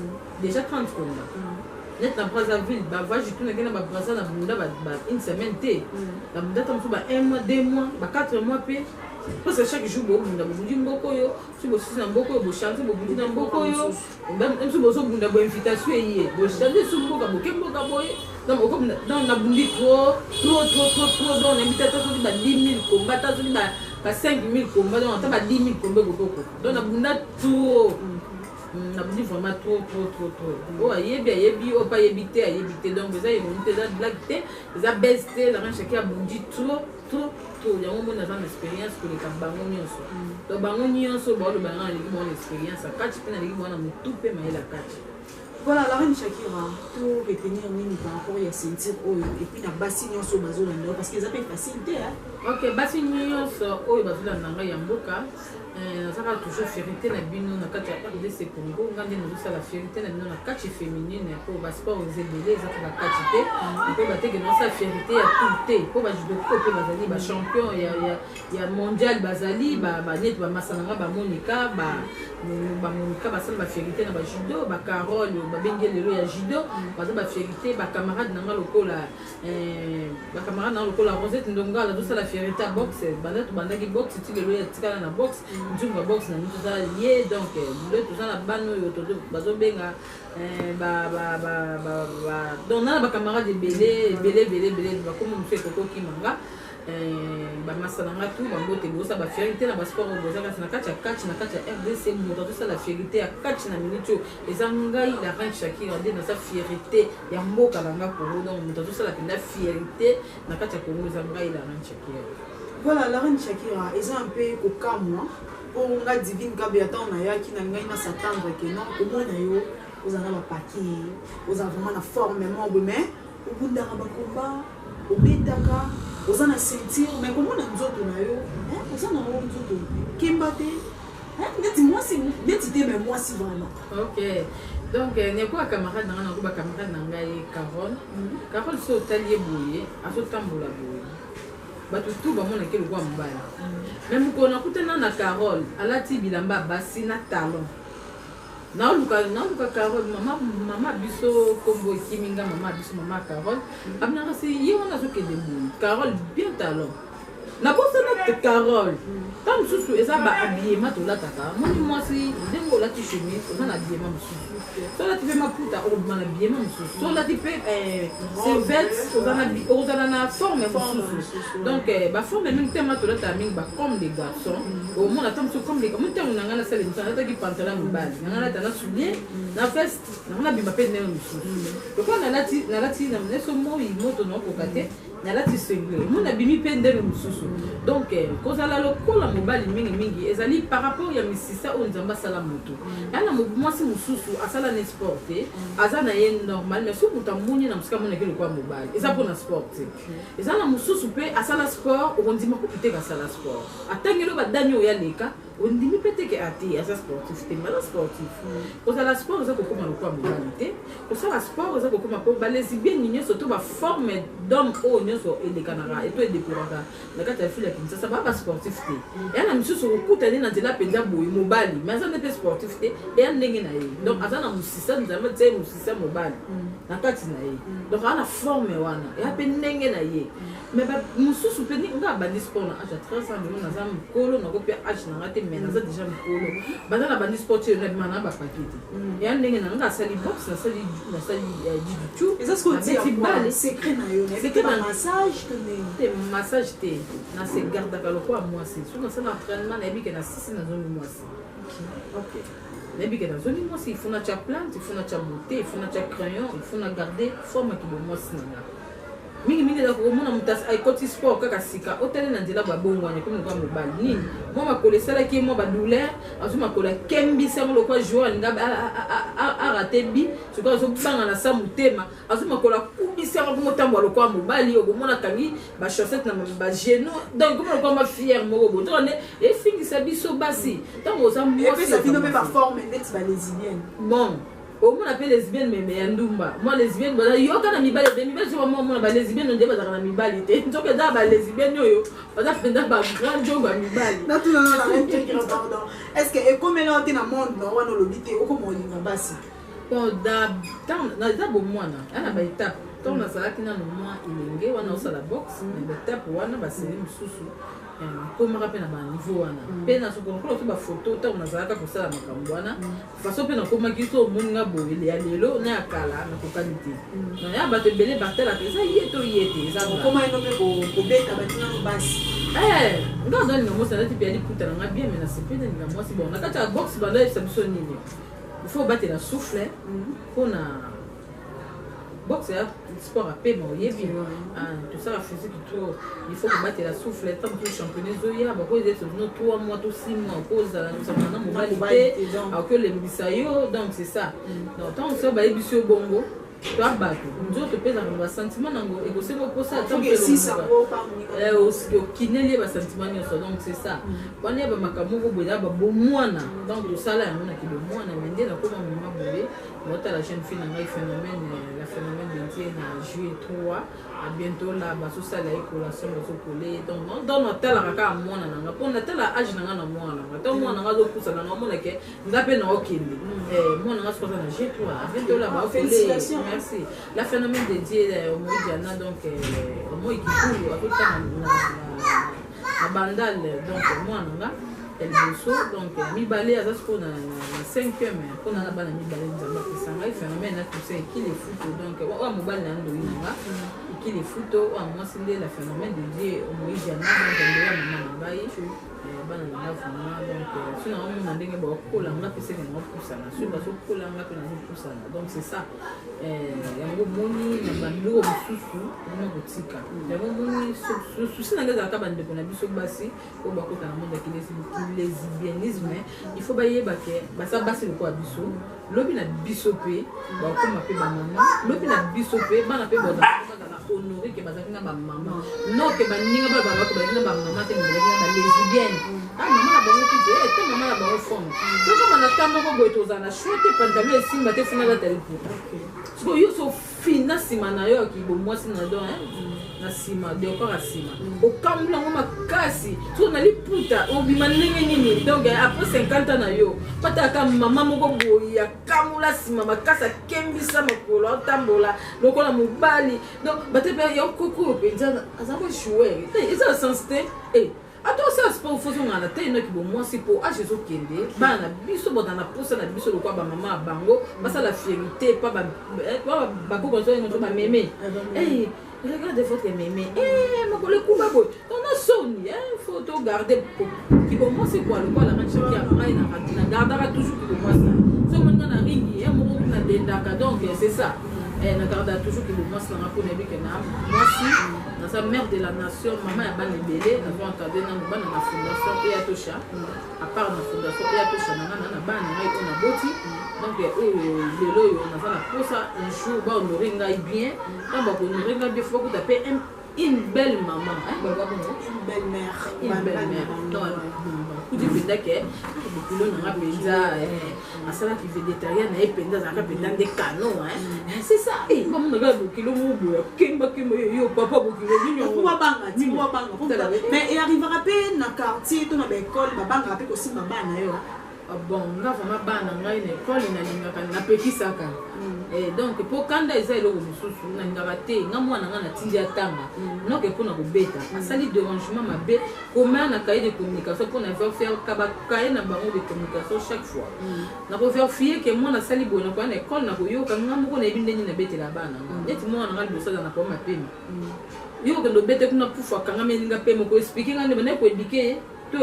Speaker 1: déjà 30 komba net na Brazzaville bavage tunakende na babrasa na bunda une semaine te na bunda to mosusu ba 1 mois 2 mois ba 4 mois mpe parce que chaque jour bobunda bobundi mboko yo si bosisi na mboko yo bochange bobundi na mboko yo mso bozobunda boinvitation eye bochange so mboka boke mboka boye donc okobunda donc nabundi trop donc nayebita ata soki ba 10 000 komba ata soki ba 5 000 komba donc ata ba 10 000 komba ekokoko donc nabunda trop nabundi vraiment trop oyo ayebi oyo pa ayebi te donc eza ironi te eza blague te eza bese te la reine Shakira abundi trop yango mona aza na expérience koleka bango nyonso donc bango nyonso baoloba nanga naleki bango na expérience akati mpe naleki bango na motu mpe mayela kati.
Speaker 8: Voilà, la reine Shakira, pour retenir nini par rapport à ceinture oyo et puis na basi nyonso bazolanda parce que eza mpe facilité
Speaker 1: ok basi nyonso oyo bazolanda ngai ya mboka nazaka toujours fierté na bino na kati ya RDC Congo nga nde nazosala fierté na bino na kati féminine po basport ezebele eza kaka kati te mpe bateke nazosala fierté ya tout te po bajudoko mpe bazali bachampion ya mondial bazali baneti bamasana nga bamonika basala bafierté na bajudo bacarole babengi lelo ya judo baza bafierté bacamarade nanga lokola Rosette Ndongala azosala fierté ya boxe banda tobandaki boxe ti lelo ya tikala na boxe ntunga box na mito za lié donc le tout ça na bano yo to bazobenga donc na ba camarade belé ba comme on fait koko kimanga ba masana ngatu ba mbote bosa ba fierté na ba sport boza na kati ya RDC moto to ça la fierté ya kati na minute ezangai la reine Shakira de na sa fierté ya mboka banga Congo donc moto to ça la pinda fierté na kati ya Congo ezangai la reine Shakira.
Speaker 8: Voilà, la reine Shakira est un peu au moi. Pour nga divine kabe ata na yaki na ngai na s'attendre que non comment na yo aux ana ba paquet aux vraiment na forme membre mais au bout de ba combat au betaka aux ana ceinture mais comment na nzoto na yo aux ana na nzoto kimbate neti moi si neti te mais moi si vraiment
Speaker 1: ok donc ne quoi camarade na ko ba camarade na ngai Carole so talier boye aso tambola boye bato tout bamona ke lokwa mobali même kona kutana na Carole alati bilamba basi na talon na luka Carole mama biso kombo kiminga mama biso mama Carole abna kasi ye wana so ke de Carole bien talon na bosa na Carole tant mosusu eza bahabillement tolataka moni mwasi ndenge olati chemise oza na habillement mosusu so olati mpe maputa okobima na habillement mosusu so olati mpe servete ozala na forme mosusu donc baforme mingi tema tolataka mingi bacome des garçons omona ta mosusu comme moni ntango na ngai nasala émission nalataki pantalon mibali na ngai nalata na soulier na veste nango nabima mpe ndenge mosusu lokwa nalati na neso moi moto naokoka te nalati sengle mona bimi mpe ndenge mosusu donc kozala lokola mobali mingi ezali par rapport ya misisa oyo nzambe asala moto yana mwasi mosusu asala na sport te aza na ye normal mais soki moto amoni na mosika monaki lokola mobali eza mpona sport te eza na mosusu mpe asala sport okondima kopiteka asala sport atangeli oyo badani oyo yaleka ondimi mpe teke ate aza sportif te maza sportif kozala sport eza kokóma lokola mobali te kosala sport eza kokóma mpo balesibienne nyonso to baforme d'homme oyo nyonso elekanaka eto edekoraka na kati ya file ya kinsasa baa basportif te eya na misusu okutani na nzela mpenza boye mobali mais aza nde mpe sportif te eya ndenge na ye donc aza na mosisa nzambe tie mosisa mobali na kati na ye donc aza na forme wana eya mpe ndenge na ye mais mosusu mpe nga abandi sport na age ya 13 ans memo naza mokolo nako mpe age nanga te mais naza déjà mokolo baza na bandi sport oyo nabima na bapake te eya ndenge na nga asali box nasali jiu-jitsu nabeti bale
Speaker 8: secret na yo
Speaker 1: massage te nase gardaka lokola mwasi soki nasala entraînement nayebi ke na sisi nazongi mwasi nayebi ke nazongi mwasi ifo natya plante ifo natya beauté ifo natya crayon ifo na garde forme kibo mwasi nanga mingi eza komona moto ekoti sport kaka sika otali na nzela babongwani komi lokola mobali nini mwa makolo esalaki ye mwa badouleur azwi makolo akembisi yango lokola jour alinga arate bi soki azobanga na sa motema azwi makolo akubisi yango komo otambola lokola mobali okomona akangi bachaussette na bageno donc komo lokola mafiere moko bo toko nde efingisa biso basi ntango oza mwasi bon omona mpe lesbienne meme ya ndumba mwa lesbienne baza yoka na mibali te mibali soki bamona balesbienne onde bazalaka na mibali te soki eza balesbienne oyo baza mpenza bagrand jogo ya mibali
Speaker 8: est ce que ekomela te na monde na wana olobi te okoma olinga basi
Speaker 1: bon eza bomwana ya na baétape ntango nazalaki nano mwa elenge wana osala boxe na baétape wana baseli mosusu nakomaka mpe na baniveau wana mpe nasokonakola to bafoto ntango nazalaka kosala makambo wana faso mpe nakomaki so omoninga boye ya lelo na ya kala nakokani te ya bato ebele batalaka eza ye to ye te
Speaker 8: ezakoma eno mpe kobeta batinano basi
Speaker 1: nga azalinga mwasi nazati mpe yaliputa nanga bien me nasepe nalinga mwasi bon na kati ya boxe banda yebisa biso nini ifo obatela souffle mpona boxe ya sport apema oyebi tosala physique to il faut kobatela souffle ntango to championnat ezoya bakoyeza ete no 3 mois to 6 mois okozala na mobali te akoyolembisa yo donc c'est ça donc ntango so bayebisi yo bongo to abato nzoto mpe ezaka na basentiment nango ekosenga oposa okineli ye basentiment nyonso donc c'est ça wana ya bamakambo moko boye eza babomwana donc tosala yango na kilomwana me nde nakoma mema boye naotala jeune fille na ngai la phénomène dentier na juillet 3 à bientôt là basosala ye collation bazokole donc natalaka kaka mwana nanga mpo natala age nanga na mwana nanga ntango mwana nanga azopusa nanga omonake nga mpe naokende mwana nanga sokoza na g3 à bientôt là baokole merci la phénomène dentier omoi diana donc omoi kikulu akotanga na bandale donc mwana nga liboso donc mibale aza sikoyo na 5e mpona na bana mibale nzambe apesa ngai phénomène natuse ekili futo donc oyo mobali na ndoi nanga ekili futo oyo mwasi nde la phénomène de die omoidiana donc ndeya mama na ngai bana nanga vraiment donc so na omona ndenge bakokola nga mpe seke naopusana so bazokola nga mpe nazopusana donc c'est ça yango moni na bandeko mosusu ona kotika yango moni susi nanga ezalaka bandeko na biso basi oyo bakota na monde ya lesbianisme il faut bayeba ke basa basi lokola biso lobi na biso mpe bakoma mpe bamama lobi na biso mpe bana mpe bazala honore ke bazalaki na bamama noke baninga babako bazalaki na bamama te bazalaki na balesbienne mama na bango kutu te mama na bango forme tokoma na ta moko boye tozala na shwa te pantalon esimba te funa latali puta siko yo so fina nsima na yo akibo mwasi na do na nsima dekor ya nsima okambula yango makasi soko nali puta obima ndenge nini donc après 50 ans na yo pataka mama moko boye akambula nsima makasi akembisa makolo atambola lokola mobali donc bate mpe yo kokolo mpenza aza ko joueur eza sens te ata osala sport foso ngana te no ki bo mwasi po a jeso kende bana biso bo na posa na biso lokwa ba mama bango basa la fierté pas ba ko so ngo ba meme regardez votre mémé ma le coup babo on a sonné faut te garder qui bon moi c'est quoi le quoi la ranche qui a pas na gardera toujours que moi ça so mon na ringi mo na dendaka donc c'est ça na garda toujours que moi ça na ko nebi que na moi si dans sa mère de la nation maman ya bana belé na va entendre na bana na fondation et à tosha à part na fondation et à tosha na bana ngai ko na boti donc lelo yo na za la posa un jour ba honorer ngai bien na ba honorer ngai bien faut que tu appelles une belle maman
Speaker 8: une belle mère
Speaker 1: non kuti penda ke bokilo na penza asala ki végétarien na penza za ka penda de canon c'est ça comme na ga bokilo mo bo kemba yo papa bokilo nyo
Speaker 8: ko banga mais il arrivera pe na quartier to na école ba banga pe ko simba bana yo
Speaker 1: bon nga vraiment bana ngai na école inalingaka napekisaka donc po kanda eza eloko mosusu nalingaka te nga mwana nga natindi atanga noke mpona kobeta asali dérangement mabe commun na cahier de communication mpona faire kabakaye na bango de communication chaque fois nakoverifie ke mwana asali boye nakoya na école nakoyoka nga moko nayebi ndenge nabetela bana neti mwana nga libosaza na poma pema yo kende obete kuna pufaka nga melinga pe moko explike nga nde banaye koedike to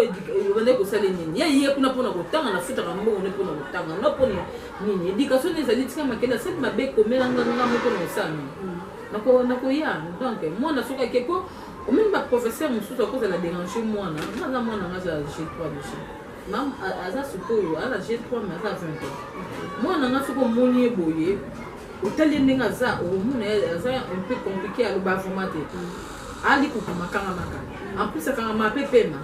Speaker 1: bande ko sale nini ye kuna pona kotanga na futa kambo ne pona kotanga no pona nini éducation les alits kama kenda cette mabe komela nganga moko na osami nako ya donc moi na soka keko o même ba professeur mususu akoza la déranger mwana nga mwana nga G3 de chez mam aza suko ala G3 mais aza 20 ans mwana nga soko moni boye otali ndinga za o mona aza un peu compliqué à ba formater ali ko makanga maka en plus akanga mapepema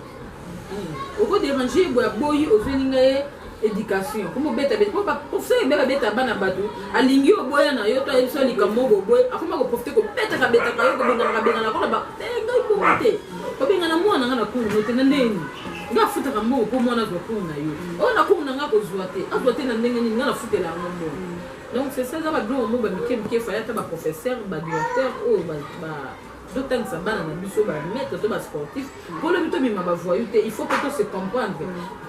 Speaker 1: oko déranger boyi ozelinga éducation comme beta beta professeur beta beta bana bato alingi oboya na yo to eso likambo boy akoma ko profiter ko beta ka beta ka yo ko benga na ko ba tenga ko te ko benga na mwana na ku no te na ndeni nga futa ka mo ko mwana zo ku na yo ona ku na nga ko zuate azote na ndenge ni nga na futela ngombo donc c'est ça za ba do mo ba mikemke fa ya ta ba professeur ba directeur o ba d'autant que ça va dans biso ba mettre to ba sportif pour le but mi ma ba voyouté il faut que to se comprendre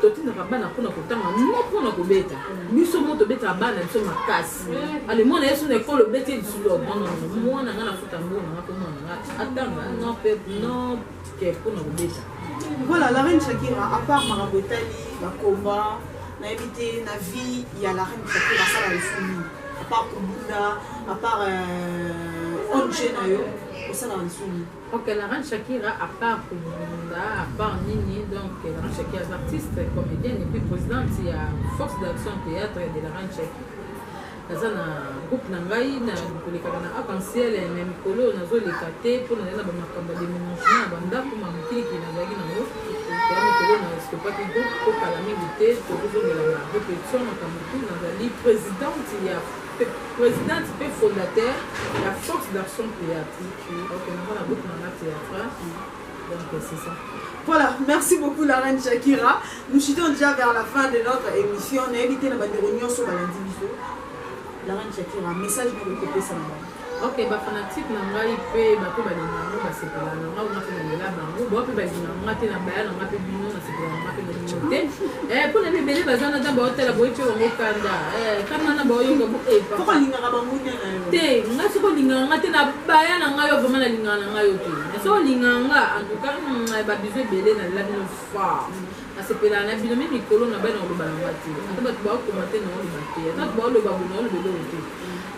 Speaker 1: to tina ka bana kuna kotanga no kuna ko beta biso mo to beta bana biso makasi ale mona yesu ne ko le beta du lo non mona ngana futa ngo na ko mona atanga no pe no ke kuna ko beta
Speaker 8: voilà la reine Shakira à part Marabotali ba combat na éviter na vie il y a la reine Shakira ça la fini à part Kubunda à part Onchenayo
Speaker 1: ok, la reine Shakira, à part Kubunda, à part Nini, donc la reine Shakira est artiste, comédienne et puis présidente, il y a Force d'Action Théâtre de la reine Shakira. Dans un groupe Nangaï, na arc-en-ciel, même colo, na zo lekate, pour na makamba de ménagement, banda pour ma mukili qui na zagi na mo. Ya mikolo na ce pas que groupe pour calamité, pour de la répétition na kamutu na zali présidente, il y a présidente et fondateur de la Force d'Action Théâtre. Donc, on a beaucoup de théâtre. Donc, c'est ça.
Speaker 8: Voilà, merci beaucoup la reine Shakira. Nous chutons déjà vers la fin de notre émission. On a évité la réunion sur la lundi. La reine Shakira, message de côté ça.
Speaker 1: Ok, ba fanatique na ngai pe ba to ba linga ba sepela na ngai na fena la bango bo pe ba linga ngate na ba na ngape bino na sepela ngape na mote pour na bebele ba zana da ba hotela bo echo ngo kanda kana na ba yo ngo pa
Speaker 8: ko linga ba bango nya na
Speaker 1: te nga so linga ngate na ba ya na ngai yo vraiment na linga na ngai yo te so linga nga en tout cas ba bizo bele na la bino fa na sepela na bino mi mikolo na ba na lo ba ngate ata ba ba ko mate na lo ba te ata ba lo ba bo na lo belo te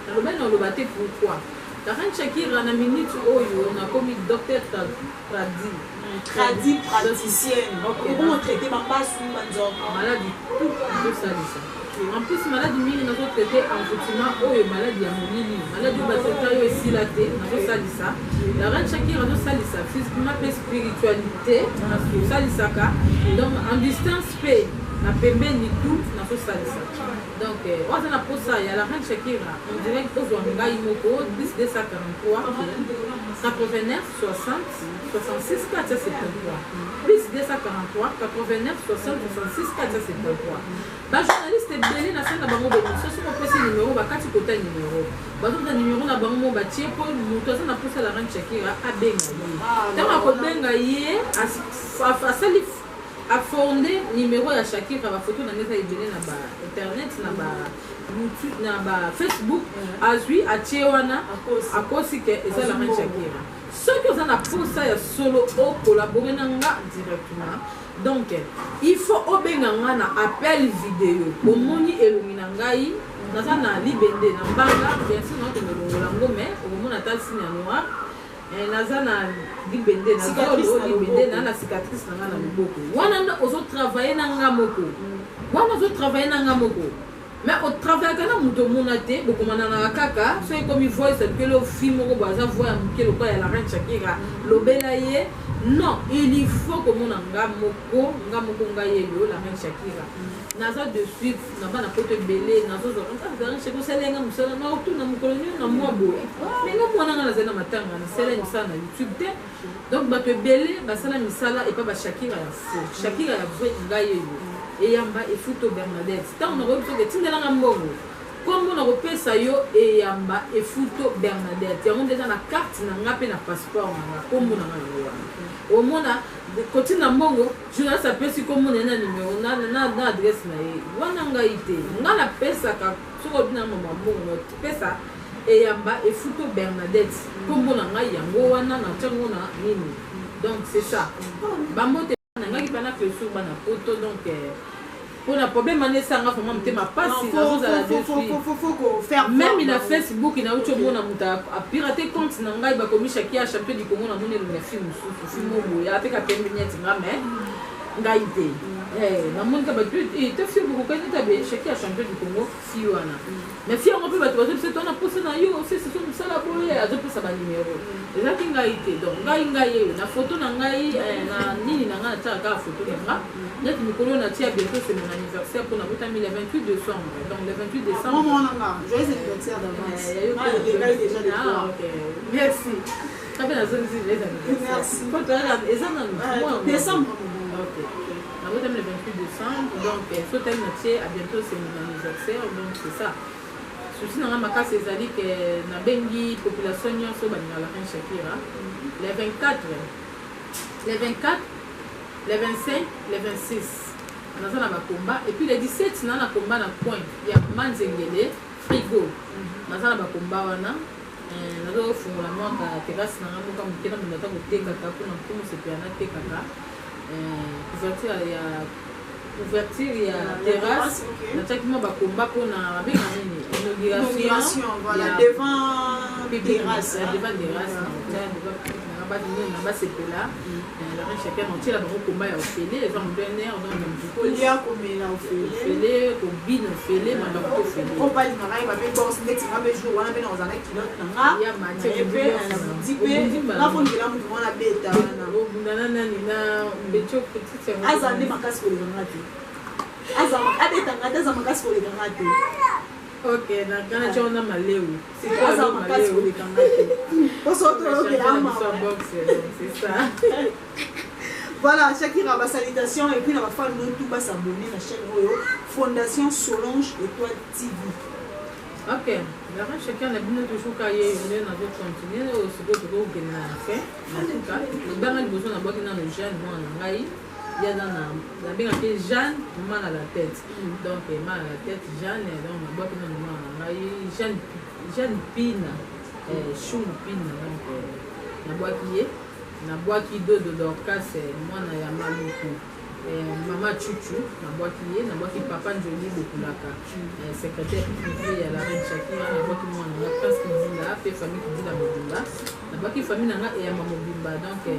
Speaker 1: na lo ba na lo ba te pourquoi la reine Shakira na minute oyo na comme docteur
Speaker 8: tradi praticienne comment traiter ma passe ou manzoko
Speaker 1: maladie tout ça en plus maladie mingi na ko traiter en effectivement oyo maladie ya molili maladie ba traiter yo esilate na ko salisa la reine Shakira no salisa physiquement et spiritualité na ko salisaka donc en distance paix na pembeni tout na ko salisa donc on a pour ça il y a la reine Shakira on dirait que aux ngai moko 10 243 89 60 66 473 plus 243 89 60 66 473 ba journaliste belé na sana bango be so so pesi numéro ba kati kota numéro ba zo numéro na bango ba tie pour muto sana pour la reine Shakira abenga ye tama ko benga ye asali fondé numéro ya Shakira ba photo na ngeza ibele na ba internet na ba YouTube na ba Facebook azui atie wana akosi ke eza la reine Shakira soki oza na posa ya solo o collaborer na nga directement donc il faut obenga nga na appel vidéo omoni elongi na ngai naza na libende na mbanga bien sûr na tomelongola ngo mais okomona ta signe ya noir naza na libende na zolo libende na cicatrice na nga na loboko wana nda ozotravaille na nga moko wana ozotravaille na nga moko mais au travail kana muto mona te bokomana na kaka so ekomi voice que le film moko baza voix ya mokelo kwa ya la reine Shakira lobela ye non il faut que mona nga moko nga yelo la reine Shakira naza de suite na bana poto belé nazo zo la reine Shakira selenga musala na otu na mukoloni na mwa boye mais nga mwana nga na zena matanga na sela misala na YouTube te donc bato belé basala misala et pas ba Shakira ya faux Shakira ya vrai nga yelo eyamba efuto Bernadette tant on a que tindela nga mbongo comme on a repesa yo eyamba efuto Bernadette yango déjà na carte na nga pe na passeport na kombo na nga yo omona côté na mbongo journaliste apesi kombo na numéro na adresse na ye wana nga ite nga na pesa ka soko bina mama mbongo pesa eyamba efuto Bernadette kombo na nga yango wana na tango na nini donc c'est ça bamote nangaki pana Facebook bana photo donc pour le problème on est ça nga vraiment mtema passe faut faire même il a Facebook il a autre monde muta a pirater compte na ngai ba komi Shakira champion du Congo na mone le film film boya avec a pembe nyati nga mais ngai te na monde ka ba tu te film beaucoup quand tu as Shakira champion du Congo fi wana mais fi on peut ba tu c'est on a posé na yo c'est ça la boya a to pesa ba numéro eza ki ngai te donc ngai na photo na ngai na nini na nga ta ka photo na nga net mikolo na tia bientôt c'est mon anniversaire pour na botami le 28 décembre donc le 28 décembre
Speaker 8: joyeux anniversaire d'avance déjà de toi
Speaker 1: merci ça fait la zone les amis
Speaker 8: merci
Speaker 1: faut regarder eza na
Speaker 8: décembre
Speaker 1: OK na botami le 28 décembre donc so tami na tia à bientôt c'est mon anniversaire donc c'est ça souci na makasi ezali que na bengi population nyonso baninga la reine Shakira les 24 les 25 les 26 naza na bakomba et puis les 17 na combat na point ya manzengele frigo naza na bakomba wana nazo fungola mwaka terrasse na ngamuka mukena mundata kotekaka kuna mpumu sepiana tekaka ouverture ya terrasse nataki mwa bakomba mpona babenga nini inauguration
Speaker 8: voilà devant terrasse
Speaker 1: na basepela la reine Shakira ntiela bango komba ya ofele eza plein air donc
Speaker 8: kolia komela
Speaker 1: ofele kobina ofele mabakuto ofele
Speaker 8: obalinga ngai babe bos ndeti nga bejour wana mpe na ozala kilote na nga
Speaker 1: ya matipe
Speaker 8: nafongela motu mwana beta wana
Speaker 1: obundana nani na betio petite
Speaker 8: aza nde makasi kolekanga te abetanga te aza makasi kolekanga te
Speaker 1: ok na kana chona maleu
Speaker 8: aza makasi kolekanga te
Speaker 1: c'est ça
Speaker 8: voilà Shakira ba salutation et puis na ba fan no tout ba s'abonner na chaîne oyo Fondation Solange Étoile TV.
Speaker 1: OK la reine Shakira na bino toujours kaye une na d'autres continuer au second ko ke na fait en tout cas le bana besoin na boki na le jeune moi na ngai il y a dans la bien appelé Jeanne mal à la tête donc mal à la tête Jeanne donc na boki na moi na ngai Jeanne Pina chou Pina donc na boki na boki dodo Dorcas mwana ya maluku mama chuchu na boki papa Njoli Bokulaka secrétaire privé ya la reine Shakira na boki mwana na presque Zinda fait famille Kidila Mobimba na boki famille na nga ya Mobimba donc na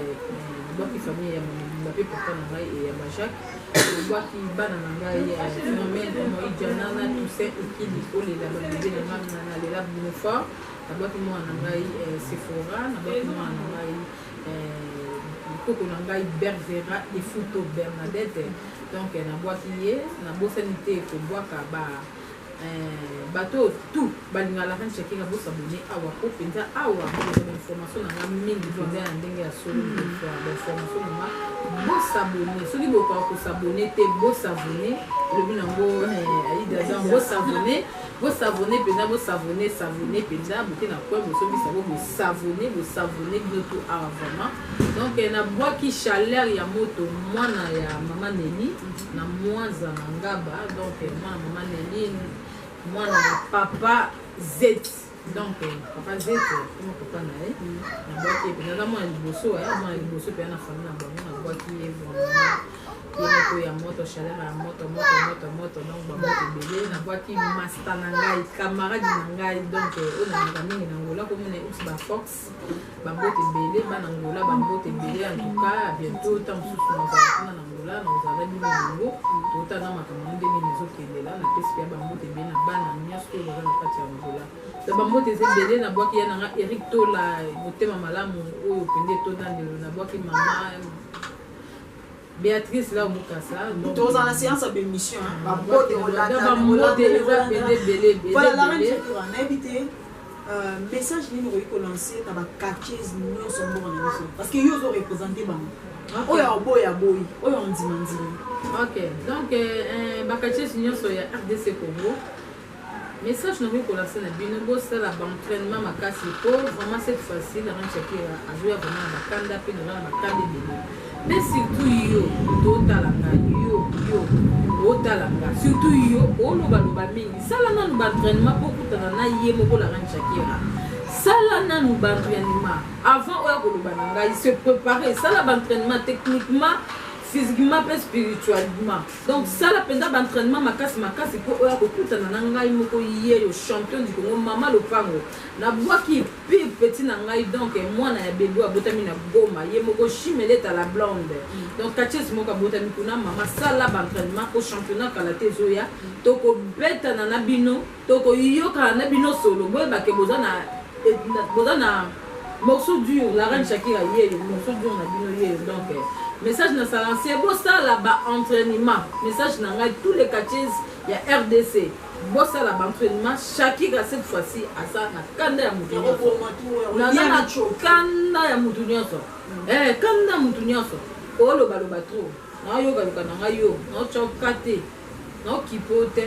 Speaker 1: boki famille ya Mobimba pe papa na nga ya Majak na boki bana na nga ya phénomène moi Jana na Toussaint Ikili olela ba bébé na nga na lela bino fort na boki mwana na nga Sephora na boki mwana na nga koko na ngai Bergera efuto Bernadette donc na bwaki ye na bosani te kobwaka bato tout balinga la reine Shakira bosabone awa po mpenza awa information na nga mingi mpenza ya ndenge ya solo information na nga bosabone soki bokoka kosabone te bosabone elobi nango aida dan bosabone vous savonnez pendant vous savonnez pendant vous na quoi vous savonnez tout avant donc na bois qui chaleur ya moto mwana ya maman Nelly na mwanza ngaba donc maman Nelly mwana papa Z donc papa Z comme papa na bois qui pendant moi liboso pe na famille na bango na bois qui est vraiment ya moto chaleur ya moto donc bamoto bébé na boaki master na ngai camarade na ngai donc on a mingi na ngola comme on est ba fox bamoto bébé ba na ngola bamoto bébé en tout cas bientôt tant sous na ngola na uzala bi ngo to tana makamande ni nizo kelela na pesi ya bamoto bébé na bana nyasko ba na kati ya ngola da bamoto bébé na boaki ya na Eric Tola motema malamu oyo pende to na boaki mama Béatrice là au Mukasa
Speaker 8: dans la séance d'émission
Speaker 1: voilà la reine
Speaker 8: Shakira on a évité message numéro que lancé dans la quartier nous sommes parce que ils ont représenté oya boy oya on dit
Speaker 1: OK donc quartier nous sommes RDC Congo message nous que lancé na binobo c'est la entraînement makasi pour vraiment cette fois-ci la reine Shakira a joué vraiment la kanda pe na kanda bébé mais surtout yo totalanga surtout yo oloba mingi sala nanu entraînement pour kutana na ye moko la reine Shakira sala nanu entraînement avant oya koloba na ngai se préparer sala entraînement techniquement physiquement et spirituellement donc sala penda entraînement makasi pour oya kutana na ngai moko ye le champion du Congo mama lopango na boaki petit na ngai donc moi na bébé abotami na Goma ye moko chimeleta la blonde donc kachis moko abotami kuna mama sala entraînement au championnat kalaté zoya toko beta na bino toko yoka na bino solo boye ba ke bozana morceau dur la reine Shakira ye morceau dur na bino ye donc message na salancier bo sala ba entraînement message na ngai tous les kachis ya RDC bossa la entraînement Shakira cette fois-ci à ça na kanda ya mutu na kanda ya mutu nyonso kanda mutu nyonso oloba trop na yoga na ngai yo na chokate na kipote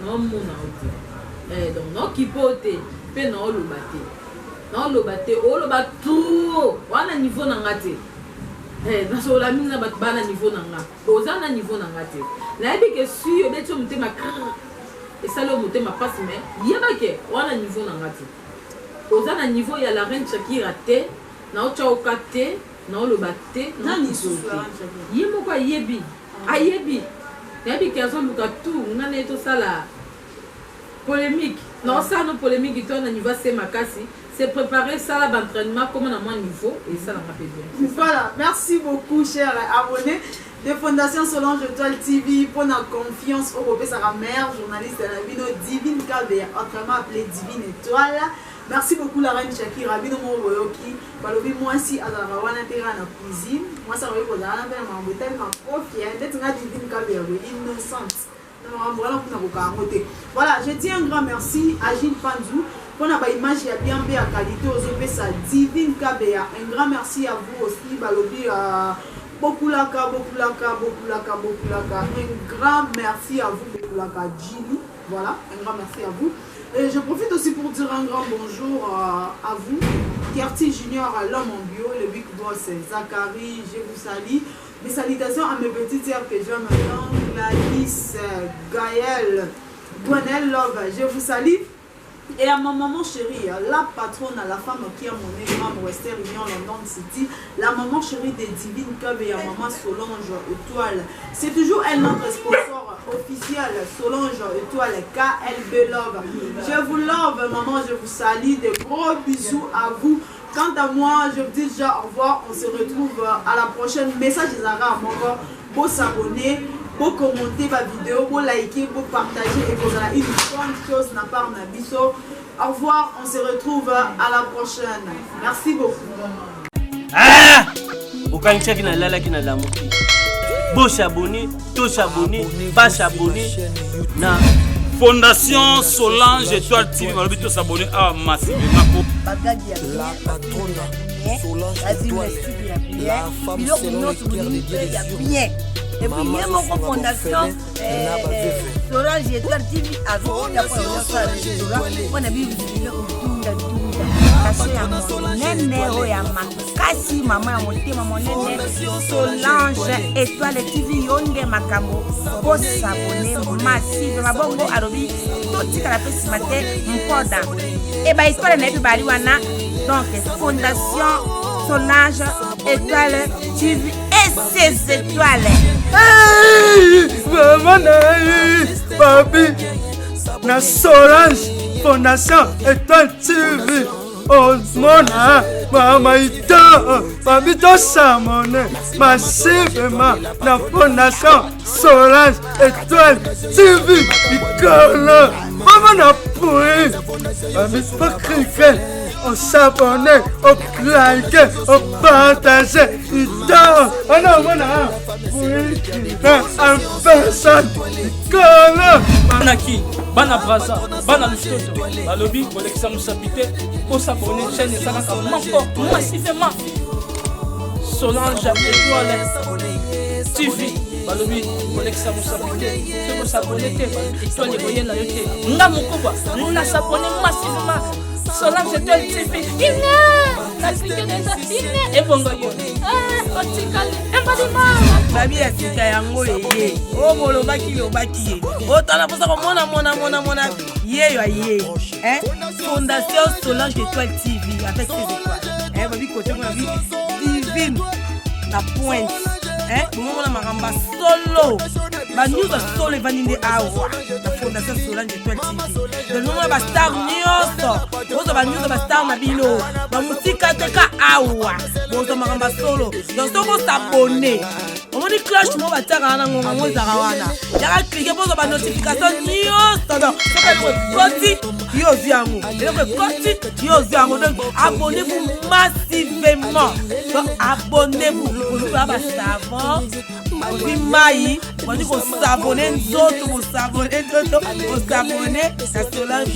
Speaker 1: na mona oti donc na kipote pe na oloba te oloba trop wana niveau na ngate na so la mina bana niveau na nga oza na niveau na ngate na yebi ke si yo beto mutema et ça le motema passe mais yebake wana niveau na ngati oza na niveau ya la reine Shakira te na ocha te na oloba te na nisola yemoko ayebi ke azoluka tout ngana eto sala polémique non ça no polémique to na niveau c'est makasi c'est préparer ça l'entraînement comme à mon niveau et ça la rappelle bien
Speaker 8: voilà merci beaucoup chers abonnés de Fondation Solange Étoile TV pour la confiance au Robé Sarah mère journaliste de la vidéo Divine Kabea autrement appelée Divine Étoile. Merci beaucoup la reine Shakira bino mo boyoki balobi moi si azara wana tera na cuisine moi ça va koza na pena mambotel ma profia d'être na Divine Kabea innocente voilà je dis un grand merci à Gilles Pandou pour la image ya bien bien qualité aux sa Divine Kabea un grand merci à vous aussi balobi beaucoup laka un grand merci à vous beaucoup laka Gilles voilà un grand merci à vous. Et je profite aussi pour dire un grand bonjour à vous, Quartier Junior, l'homme en bio, le big boss Zachary, je vous salue. Mes salutations à mes petites sœurs que j'aime maintenant, Gladys, Gaëlle, Gwenelle Love, je vous salue. Et à ma maman chérie, la patronne, la femme qui a mon énorme Western Union London City, la maman chérie des Divine Kabea, maman Solange Étoile. C'est toujours elle notre sponsor officiel, Solange Étoile, KLB Love. Je vous love, maman, je vous salue, de gros bisous à vous. Quant à moi, je vous dis déjà au revoir, on se retrouve à la prochaine. Message des Arabes, encore, pour s'abonner. Pour commenter ma vidéo, pour liker, pour partager et pour une bonne chose n'a pas de biso. Au revoir, on se retrouve à la prochaine. Merci beaucoup.
Speaker 9: Ah! Aucun qui n'a la qui n'a la moitié. Beau s'abonner, tout s'abonner, pas s'abonner.
Speaker 3: Fondation Solange Étoile TV, on va s'abonner à massivement.
Speaker 4: La patronne Solange Étoile, la femme célèbre qui a bien.
Speaker 5: et puis il y a mon fondation Solange Étoile TV avec la fondation on a vu kasi ya monene oyo ya makasi mama ya motema monene Solange Étoile TV yo nde makambo bosabone massive mabongo alobi totikala pe nsima te mpoda e bahistoire na yebi bali wana donc fondation Solange Étoile TV et ses étoiles.
Speaker 6: Hey, maman, papi, na Solange Fondation Étoile TV. Oh, mona, mama ita, papi to samone, massivement na Fondation Solange Étoile TV. Icône, maman na pourri, papi pas cliquer. On s'abonne, on like, on partage, il dort. Oh non, voilà. Oui, en personne. Comment?
Speaker 2: Banaki, Bana Braza, Bana Lustoto, Balobi, Bolekisa Moussapite, pour s'abonner chaîne et ça va encore massivement. Solange Étoile TV, Balobi, Bolekisa Moussapite, c'est pour s'abonner, Étoile et la yoté. N'a mon copain, on a s'abonné massivement. Solange Étoile TV, et bon,
Speaker 5: babi ya sika yango eye o molobaki lobaki ye otala posa komona yeyo aye Fondation Solange Étoile TV avec ses étoiles babi côté mon avis divine na pointe bomomona makamba solo banews solo evandi nde awa na Fondation Solange Étoile TV donc bomona bastar nyonso bozo banews bastar na bino bamusika teka awa bozo makamba solo donc soko s'abonner omoni cloche mo batiaka wana ngonga ngo ezaka wana yaka klike bozo banotification nyonso donc soka koti yo ozwi yango eloko ekoti yo ozwi yango donc abonnez-vous massivement donc abonnez-vous ozwa basavon ozwi mai wandi kosabone nzoto kosabone na Solange.